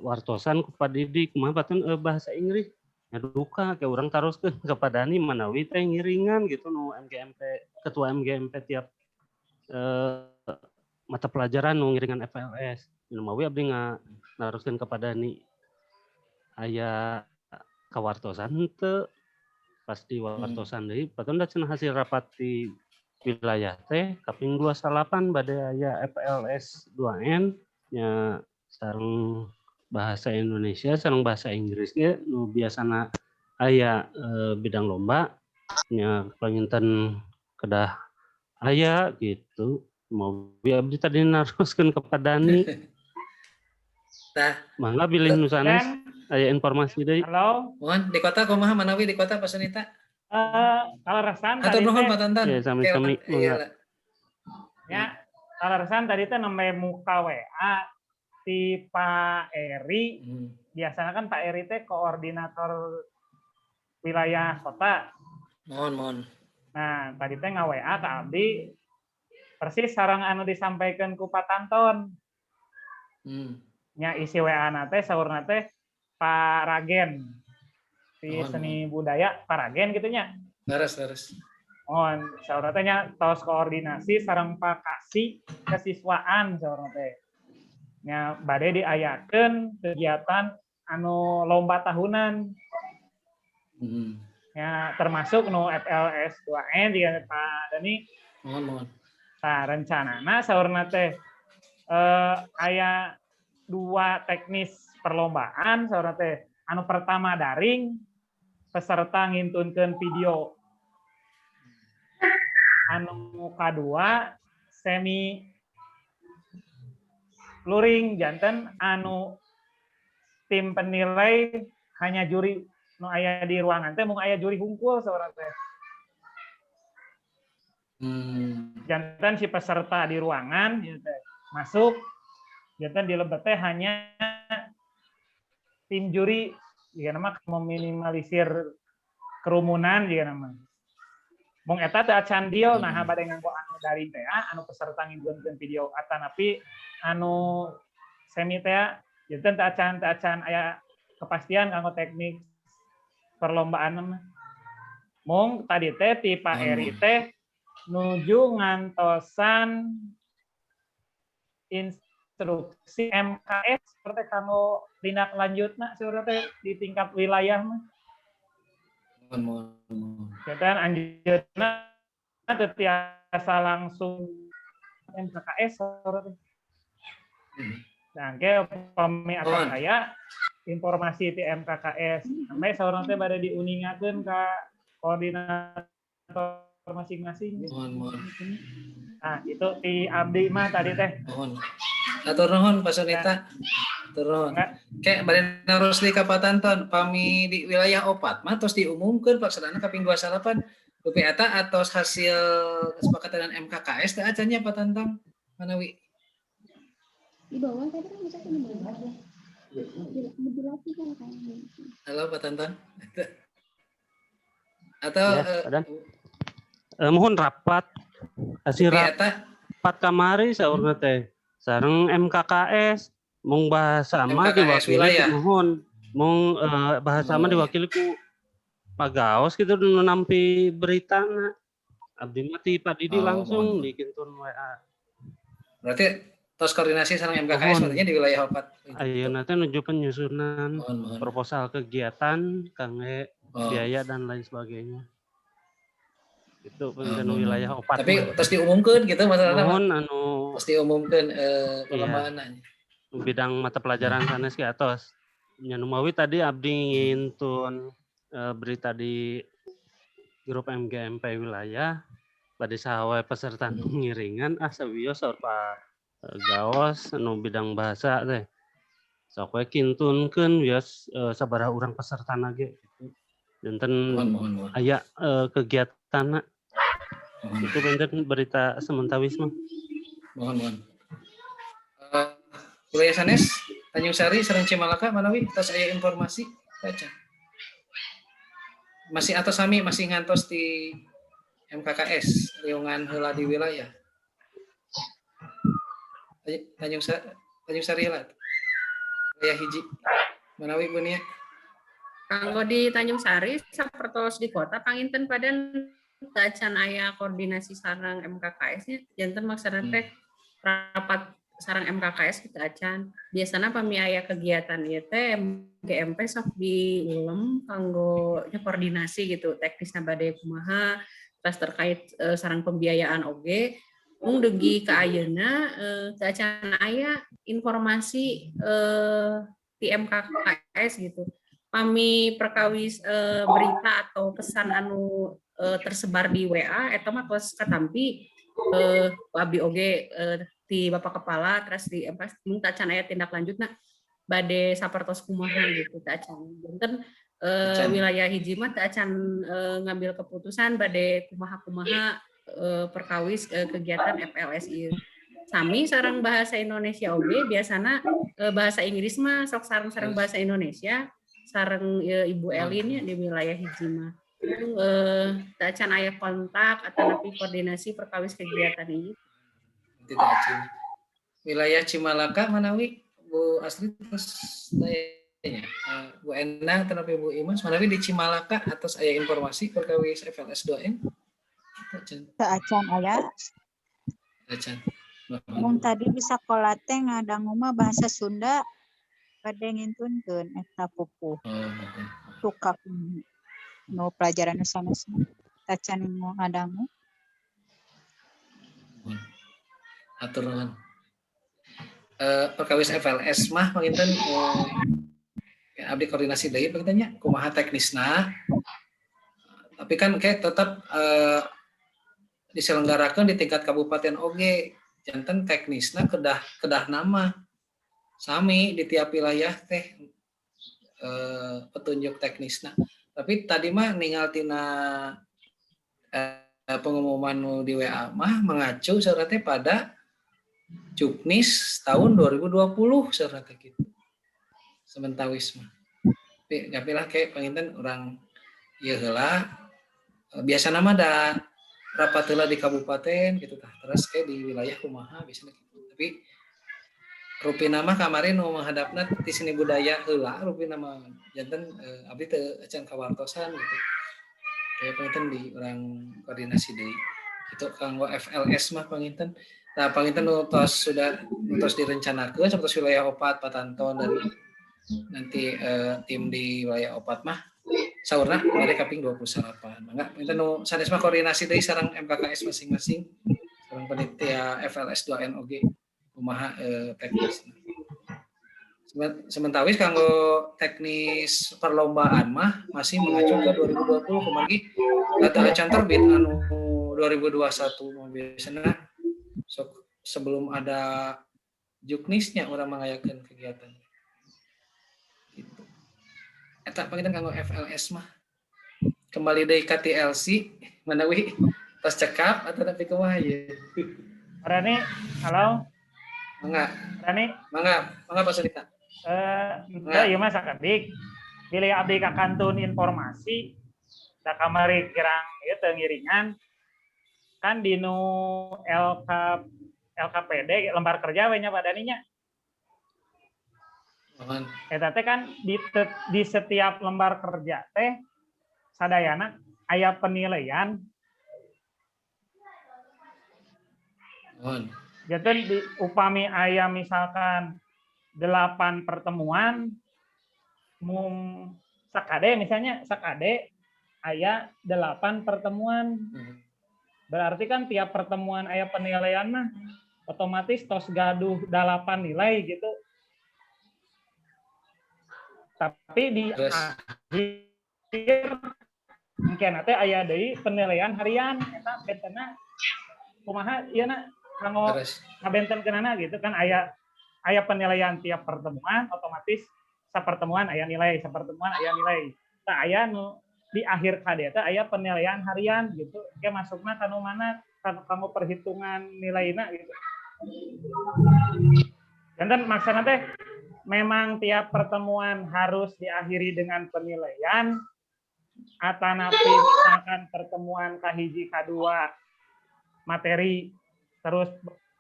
wartosan ku Pak Didi kumaha baten bahasa Inggris nya duka ke urang taroskeun kepada ni manawi teh ngiringan gitu nu MGMP ketua MGMP tiap mata pelajaran nu ngiringan FLS nu mawi abdi naroskeun kepada ni aya kawartosan henteu pas di wartosan deui baton da cenah hasil rapat di wilayah teh kaping 28 bade aya FLS 2N nya sareng bahasa Indonesia sareng bahasa Inggris ge nu biasana aya bidang lomba nya panginten kedah aya gitu mau abdi tadi naroskeun kepada Dani. Tah, mangga bilih nu sanes aya informasi deui. Halo. Mohon di kota kumaha manawi di kota Pak Sunita? Kalau resan atau tadi nuhun Pak Tantan. Ya, sami-sami. Ya, kalau resan tadi teh nembe muka WA si Pak Eri. Biasanya kan Pak Eri teh koordinator wilayah kota. Mohon. Nah, tadi teh nge-WA ke Abdi persis sareng anu disampaikan ku Pak Tanton. Nya isi WA-na teh saurna teh Pak Ragen. Seni budaya Paragen gitunya. Laras. Saurna teh nya tos koordinasi sareng Pak Kasih kesiswaan saurna teh. Nya bade diayakeun kegiatan anu lomba tahunan. Ya termasuk nu FLS 2N juga Pak Dani. Mohon. Nah, rencanana saurna teh aya 2 teknis perlombaan saurna teh. Anu pertama daring peserta ngintunkeun video. Anu kadua semi luring janten anu tim penilai hanya juri nu aya di ruangan teh mung aya juri hungkul saurna teh. Janten si peserta di ruangan masuk janten di lebet teh hanya tim juri jika nama meminimalisir kerumunan jika nama. Mung eta teh acan deal nah bade nganggo anu daring teh anu peserta ngindunkeun video atanapi anu semi teh janten teh acan aya kepastian kanggo teknik perlombaan mah. Mung tadi teh ti Pak Eri teh nuju ngantosan instruksi MKS seperti kanggo tindak lanjutna saudara teh di tingkat wilayah mah. Dan anjeunna teu tiasa langsung MKS saudara teh. Nah, ke upami akan aya informasi ti MKKS sampai saudara teh bade diuningakeun ka koordinator masing-masing. Mohon. Nah, itu ti abdi mah tadi teh. Mohon. Atur nuhun Pak Sunita. Atur nuhun. Kayak bade narosli ka Pak Tanton pami di wilayah opat mah tos diumumkeun pelaksanaan kaping 28 UP eta atos hasil kesepakatan dengan MKKS teh acannya Pak Tanton manawi. Di bawah tadi kan bisa di bawah ya. Dijelaskan kan. Halo Pak Tanton. Atau mohon rapat hasil rapat kamari saurna teh sareng MKKS mung bahasa mah diwakili mohon mung bahasa mah diwakili ku Pak Gaos gitu nu nampi beritana abdi mah ti Pak Didi langsung dikintun WA. Berarti tos koordinasi sareng MKKS berarti di wilayah opat. Ayeuna teh nuju penyusunan proposal kegiatan kangge biaya dan lain sebagainya. Itu pengen wilayah opat. Tapi terus diumumkeun gitu masalahna. Mohon anu terus diumumkeun perlombaanna. Bidang mata pelajaran sanes ke atos. Nya nu mawi tadi abdi ngintun berita di grup MGMP wilayah pada sahawe peserta ngiringan sawiyo saur Pak Gaos nu bidang bahasa teh sok we kintunkeun wios sabaraha urang pesertana ge gitu. Dinten aya kegiatanna. Itu benten berita sementawis mah. Mohon. Wilayah sanes Tanjung Sari sareng Cimalaka manawi tos aya informasi baca. Masih atau sami masih ngantos di MKKS riungan heula di wilayah. Tanjung Sari lah. Wilayah hiji. Manawi Bu Nia. Kanggo di Tanjung Sari sapertos di kota panginten padan acan aya koordinasi sareng MKKS-nya janten maksudna teh rapat sareng MKKS kita acan. Biasana pami aya kegiatan ieu teh MGMP sok diulem kanggo koordinasi gitu teknisna bade kumaha terus terkait sareng pembiayaan oge mung dugi ka ayeuna teu acan aya informasi di MKKS gitu. Pami perkawis berita atau pesan anu tersebar di WA eta mah tos katampi abi oge ti Bapak Kepala terus di mung teu acan aya tindak lanjutna bade sapertos kumaha gitu teu acan. Janten wilayah hiji mah teu acan ngambil keputusan bade kumaha perkawis kegiatan FLS ieu. Sami sareng bahasa Indonesia oge biasana bahasa Inggris mah sok sareng bahasa Indonesia sareng Ibu Elin ya di wilayah hiji mah. Teu acan aya kontak atau napi koordinasi perkawis kegiatan ini. Tidak acan. Wilayah Cimalaka manawi Bu Asri terus tanya. Bu Endang tanapi Bu Imas manawi di Cimalaka atas aya informasi perkawis FLS 2N. Teu acan aya. Acan. Mun tadi di sakola teh ngadangu mah bahasa Sunda bade ngintunkeun eta pupuh. Tukak no pelajaran sanes acan ngadangu. Atur nuhun. Perkawis FLS mah panginten abdi koordinasi deui panginten nya kumaha teknisna. Tapi kan kayak tetap diselenggarakeun di tingkat kabupaten oge. Janten teknisna kedah nama sami di tiap wilayah teh petunjuk teknisna. Tapi tadi mah ninggal tina pengumuman di WA mah mengacu sebenarnya pada Juknis tahun 2020 sebenarnya gitu. Sementawis mah. Tapi gapilah kayak panginten orang ieu heula biasa nama ada rapat heula di kabupaten gitu tah. Terus kayak di wilayah kumaha biasanya gitu. Tapi rupina mah kamari nu menghadapna di seni budaya heula rupina mah janten abdi teu acan kawartosan gitu. Kayak panginten di orang koordinasi deui. Itu kanggo FLS mah panginten. Nah, panginten tos direncanakeun sapertos wilayah opat Patanton dan nanti tim di wilayah opat mah saurna bade kaping 28. Mangga panginten nu sanes mah koordinasi deui sareng MKKS masing-masing sareng panitia FLS 2N oge kumaha teknisna. Sementawis kanggo teknis perlombaan mah masih mengacu ke 2020 kumargi data acan terbit anu 2021 mah biasana sok sebelum ada Juknisnya orang mengayakeun kegiatan. Gitu. Eta panginten kanggo FLS mah. Kembali deui ka TLC manawi tos cekap atau tapi kumaha ieu. Rani, halo. Mangga. Rani. Mangga Pak Surita. Ieu mah sakadik. Pilih abdi ka kantun informasi da kamari kirang ieu teu ngiringan. Kan di nu LKPD lembar kerja we nya Pak Daninya. Eta teh kan di setiap lembar kerja teh sadayana aya penilaian. Jadi di upami aya misalkan 8 pertemuan mung sakade misalnya sakade aya 8 pertemuan. Berarti kan tiap pertemuan aya penilaian mah otomatis tos gaduh 8 nilai gitu. Tapi di akhir mungkin nanti aya deui penilaian harian eta bentena kumaha ieu na kanggo ngabentenkeunana gitu kan aya penilaian tiap pertemuan otomatis sapertemuan aya nilai tah aya nu di akhir KD teh aya penilaian harian gitu ke masukna kanu mana kanggo perhitungan nilainya gitu. Dan maksudnya teh memang tiap pertemuan harus diakhiri dengan penilaian atanapi misalkan pertemuan kahiji kadua materi terus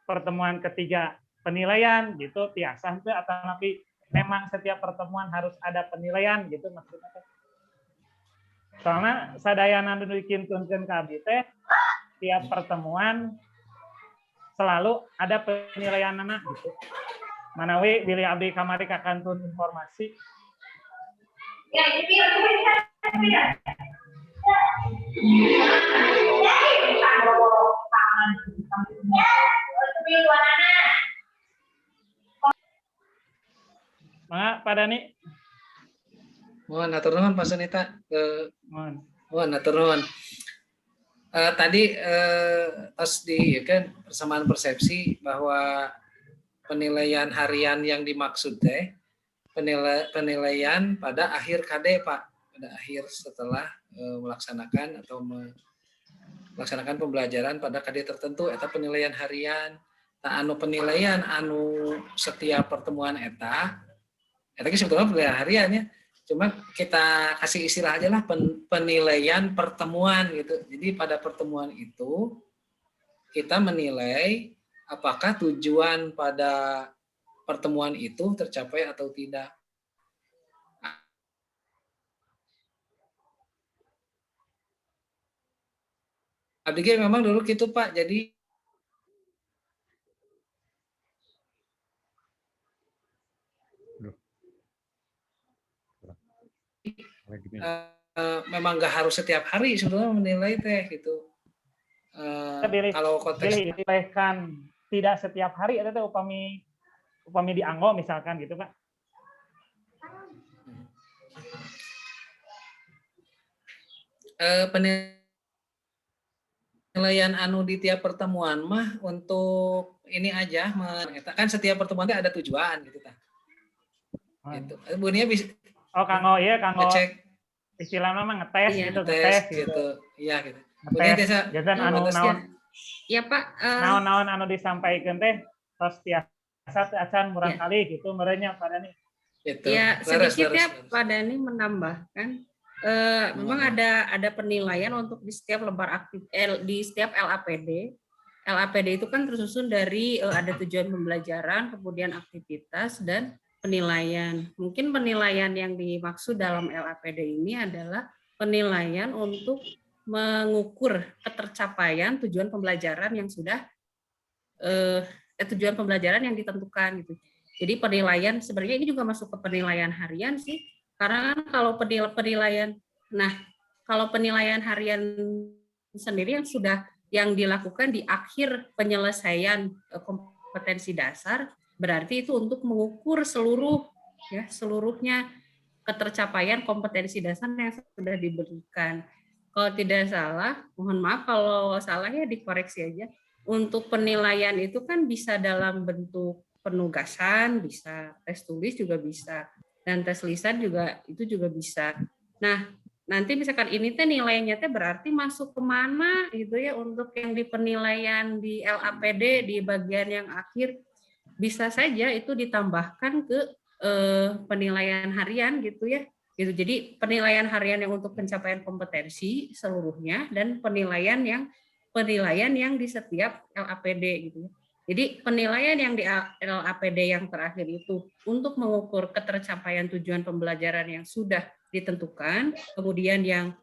pertemuan ketiga penilaian gitu tiasa teh atanapi memang setiap pertemuan harus ada penilaian gitu maksudnya teh. Soalnya sadayana nu dikintunkeun ka abdi teh tiap pertemuan selalu ada penilaianana gitu. Manawi bilih abdi kamari kakantun informasi. Mangga Pak Dani. Mohon atur nuhun Pak Sunita. Mohon atur nuhun. Tadi tos di kan persamaan persepsi bahwa penilaian harian yang dimaksud teh penilaian pada akhir KD Pak, pada akhir setelah melaksanakan atau melaksanakan pembelajaran pada KD tertentu eta penilaian harian. Nah, anu penilaian anu setiap pertemuan eta sebetulnya penilaian harian ya. Cuma kita kasih istilah aja lah penilaian pertemuan gitu. Jadi pada pertemuan itu kita menilai apakah tujuan pada pertemuan itu tercapai atau tidak. Abdi memang dulu gitu Pak. Jadi memang nggak harus setiap hari sebetulnya menilai teh gitu. Kalau konteks dilehkan tidak setiap hari ada teh upami dianggo misalkan gitu Pak. Penilaian anu di tiap pertemuan mah untuk ini aja kan setiap pertemuan ada tujuan gitu tah. Gitu. Bunia bisa kanggo ngecek istilahnya mah ngetes gitu, ngetes gitu. Iya gitu. Ngetes. Jajan anu naon. Iya Pak. Naon-naon anu disampaikan teh tos tiasa teh acan murang kali gitu merenya Pak Dani. Ya sedikit ya Pak Dani menambahkan memang ada penilaian untuk di setiap lembar aktif di setiap LAPD. LAPD itu kan tersusun dari ada tujuan pembelajaran, kemudian aktivitas dan penilaian. Mungkin penilaian yang dimaksud dalam LAPD ini adalah penilaian untuk mengukur ketercapaian tujuan pembelajaran yang sudah tujuan pembelajaran yang ditentukan gitu. Jadi penilaian sebenarnya ini juga masuk ke penilaian harian sih. Karena kan kalau penilaian harian sendiri yang dilakukan di akhir penyelesaian kompetensi dasar, berarti itu untuk mengukur seluruhnya ketercapaian kompetensi dasar yang sudah diberikan. Kalau tidak salah, mohon maaf kalau salah ya dikoreksi aja. Untuk penilaian itu kan bisa dalam bentuk penugasan, bisa tes tulis juga bisa, dan tes lisan juga bisa. Nah, nanti misalkan ini teh nilainya teh berarti masuk kemana gitu ya untuk yang di penilaian di LAPD di bagian yang akhir. Bisa saja itu ditambahkan ke penilaian harian gitu ya. Gitu. Jadi penilaian harian yang untuk pencapaian kompetensi seluruhnya dan penilaian yang di setiap LAPD gitu ya. Jadi penilaian yang di LAPD yang terakhir itu untuk mengukur ketercapaian tujuan pembelajaran yang sudah ditentukan, kemudian yang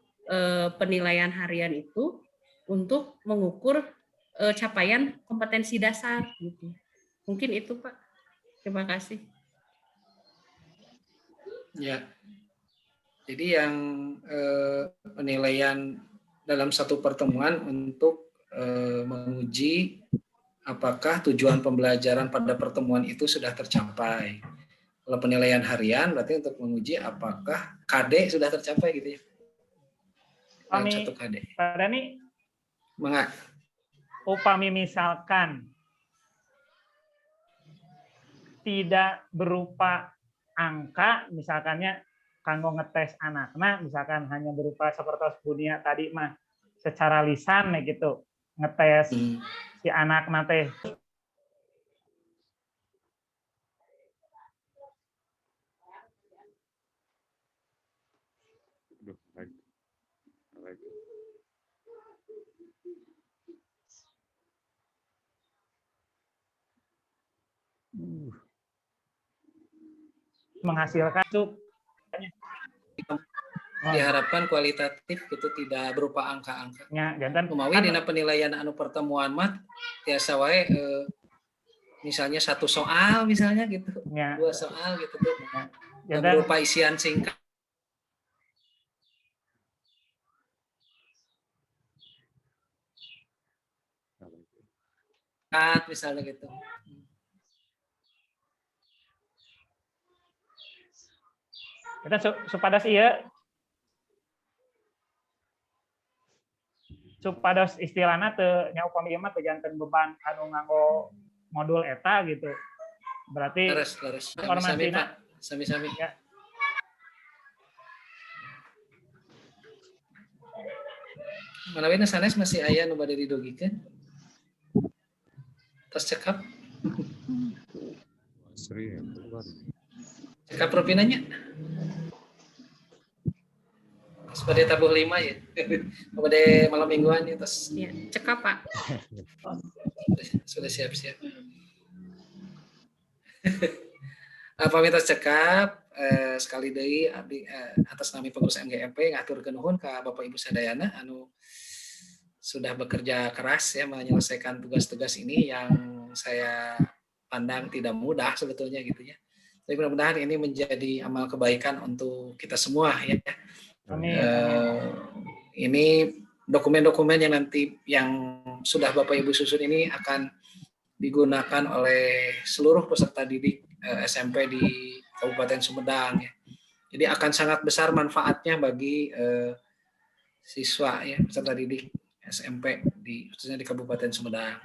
penilaian harian itu untuk mengukur capaian kompetensi dasar gitu. Mungkin itu Pak. Terima kasih. Ya. Jadi yang penilaian dalam satu pertemuan untuk menguji apakah tujuan pembelajaran pada pertemuan itu sudah tercapai. Kalau penilaian harian berarti untuk menguji apakah KD sudah tercapai gitu ya. 1 KD. Pak Dani, Mangga. Upami misalkan tidak berupa angka, misalkannya kanggo ngetes anaknya, misalkan hanya berupa seperti Bunia tadi mah secara lisan gitu, ngetes si anak nate. Menghasilkan tuh diharapkan kualitatif itu tidak berupa angka-angka. Ya, jantan kumawi dina penilaian anu pertemuan mah tiasa wae misalnya 1 soal misalnya gitu. Ya. 2 soal gitu tuh. Ya. Berupa isian singkat. Misalnya gitu. Kita supados iya supados istilahna teu nya upami ieu mah teu janten beban anu nganggo modul eta gitu. Berarti leres. Informasinya sami-sami. Ya. Manawina sanes masih aya nu bade didogikeun. Tos cekap. Cekap propinanya. Sebagai tabuh 5 ya. Pada malam mingguan ya terus. Ya, cekap Pak. Sudah siap-siap. Pamitos cekap sekali deui abdi atas nama pengurus MGMP ngaturkeun nuhun ka Bapak Ibu sadayana anu sudah bekerja keras ya menyelesaikan tugas-tugas ini yang saya pandang tidak mudah sebetulnya gitu ya. Tapi mudah-mudahan ini menjadi amal kebaikan untuk kita semua ya. Amin. Ini dokumen-dokumen yang nanti yang sudah Bapak Ibu susun ini akan digunakan oleh seluruh peserta didik SMP di Kabupaten Sumedang ya. Jadi akan sangat besar manfaatnya bagi siswa ya peserta didik SMP khususnya di Kabupaten Sumedang.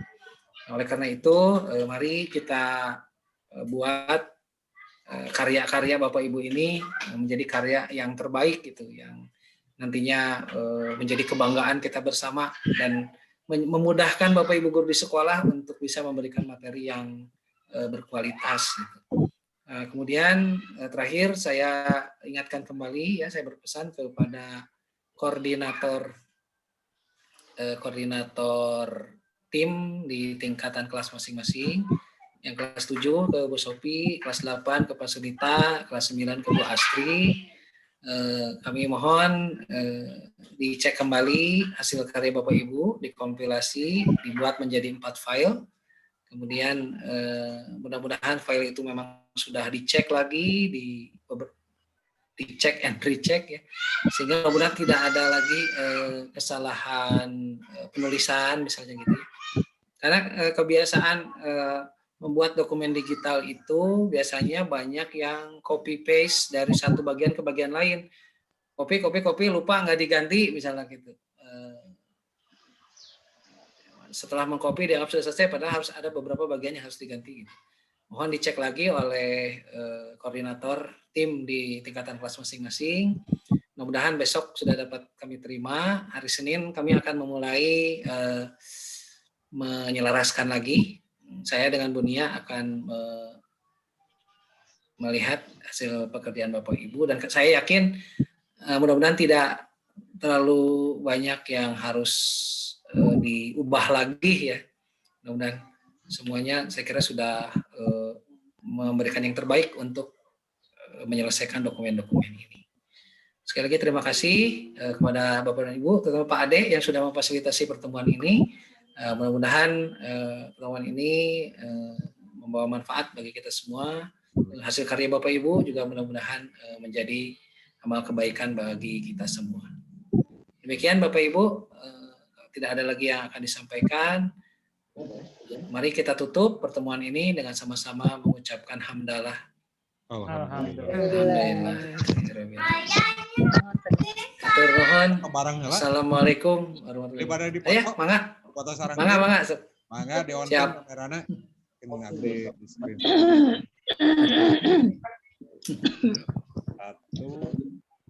Oleh karena itu mari kita buat karya-karya Bapak Ibu ini menjadi karya yang terbaik gitu, yang nantinya menjadi kebanggaan kita bersama dan memudahkan Bapak Ibu guru di sekolah untuk bisa memberikan materi yang berkualitas. Gitu. Kemudian terakhir saya ingatkan kembali ya, saya berpesan kepada koordinator tim di tingkatan kelas masing-masing. Yang kelas 7 ke Bu Sopi, kelas 8 ke Pak Sunita, kelas 9 ke Bu Astri. Kami mohon dicek kembali hasil karya Bapak Ibu, dikompilasi, dibuat menjadi 4 file. Kemudian mudah-mudahan file itu memang sudah dicek lagi, dicek and recheck ya, sehingga mudah-mudahan tidak ada lagi kesalahan penulisan misalnya gitu ya. Karena kebiasaan membuat dokumen digital itu biasanya banyak yang copy paste dari satu bagian ke bagian lain. Copy lupa nggak diganti misalnya gitu. Setelah mengcopy dianggap sudah selesai padahal harus ada beberapa bagian yang harus diganti gitu. Mohon dicek lagi oleh koordinator tim di tingkatan kelas masing-masing. Mudah-mudahan besok sudah dapat kami terima. Hari Senin kami akan memulai menyelaraskan lagi. Saya dengan Bunia akan melihat hasil pekerjaan Bapak Ibu dan saya yakin mudah-mudahan tidak terlalu banyak yang harus diubah lagi ya. Mudah-mudahan semuanya saya kira sudah memberikan yang terbaik untuk menyelesaikan dokumen-dokumen ini. Sekali lagi terima kasih kepada Bapak dan Ibu, terutama Pak Ade yang sudah memfasilitasi pertemuan ini. Mudah-mudahan pertemuan ini membawa manfaat bagi kita semua. Hasil karya Bapak Ibu juga mudah-mudahan menjadi amal kebaikan bagi kita semua. Demikian Bapak Ibu, tidak ada lagi yang akan disampaikan. Mari kita tutup pertemuan ini dengan sama-sama mengucapkan hamdalah. Alhamdulillah. Matur nuhun. Assalamualaikum warahmatullahi wabarakatuh. Aya, mangga. Foto sarang. Mangga. Mangga di on kamerana. Ini ngabdi di screen.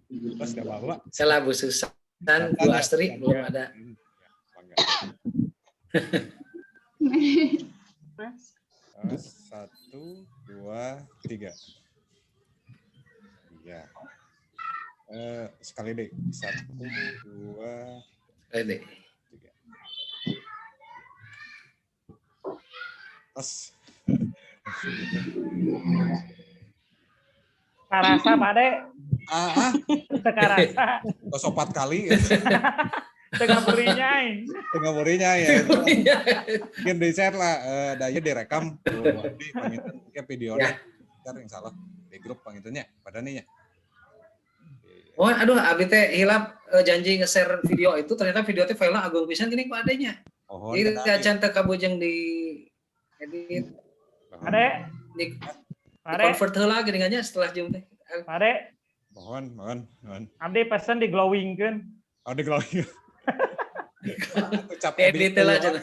1 pas dah bawa. Salah Bu Susan, Bu Astri belum ada. Mangga. 1, 2, 3. Iya. Sekali deh. 1, 2, 3. Pas. Karasa Pak De. Sekarasa. Sopat kali. Tengah berinya ya. Mungkin di share lah, daya direkam. Di pangitan videonya. Yang salah di grup pangitannya. Padahal Oh, aduh, abi teh hilap janji nge-share video itu, ternyata video teh file agung pisan gini ku adanya. Oh, jadi acan teh kabujeng di edit. Ade. Di convert heula geuningannya setelah Zoom teh. Ade. Mohon. Abdi pesen di glowing kan. Oh, di glowing. Edit lah cenah.